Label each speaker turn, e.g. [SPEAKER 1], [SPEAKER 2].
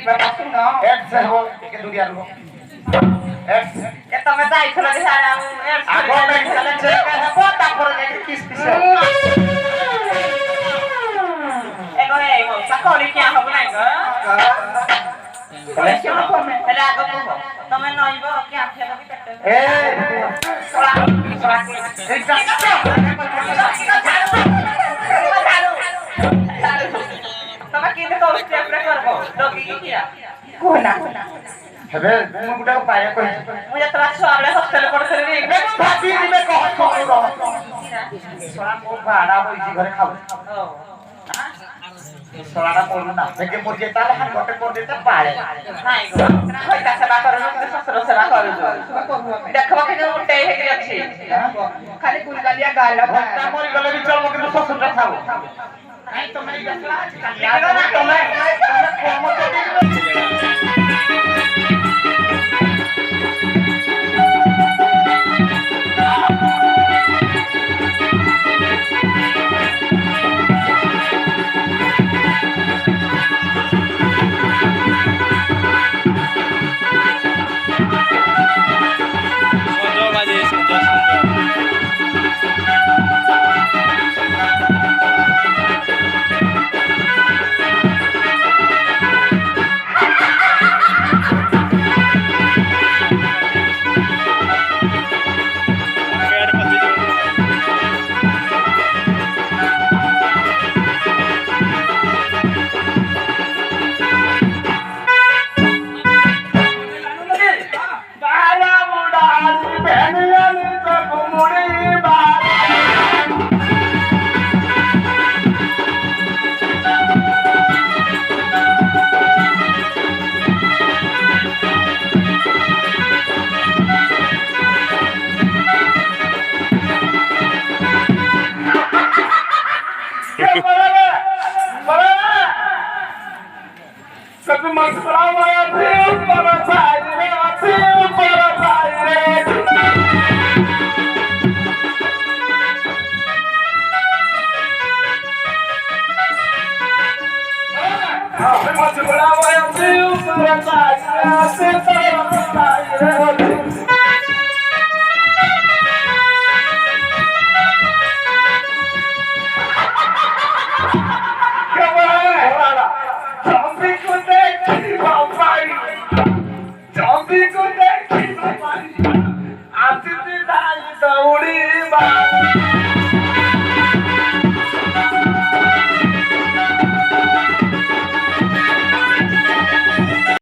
[SPEAKER 1] बाबा सुनो
[SPEAKER 2] एक्स हो के दुनिया रो एक्स
[SPEAKER 1] के तमे जाइथलो जे सारा
[SPEAKER 2] आगो में चले चेक है पता पर के किस किस
[SPEAKER 1] एगो ए वो सकौली क्या हो नै ग
[SPEAKER 2] कलेक्शन
[SPEAKER 1] को में हेले आगो को तमे नइबो क्या खेलो की पेट
[SPEAKER 2] ए सोला सोला एक
[SPEAKER 1] तमे की तो स्टेप रे करबो लोगी की किया कोना
[SPEAKER 2] हेबे मु गुटा पाए को
[SPEAKER 1] मुझे तोरा छुआले हॉस्टल पड़ते रे
[SPEAKER 2] मैं भाभी में कह रहा सोला को भाड़ा होई घरे खाऊ सोला कोन ना लेकिन मुझे ताले हाथ गोटे कर देता पाए
[SPEAKER 1] নাই গো কইতা সেবা করো কিন্তু শ্বশুর সেবা করো দেখো কি উল্টে হেই আছে খালি গুলগালিয়া গালা
[SPEAKER 2] भट्टा मरी गले भी चल मके ससुर रे खाऊ नहीं तो मेरी गसला आज तुम्हें कोम तो Satu masalah, saya tidak pernah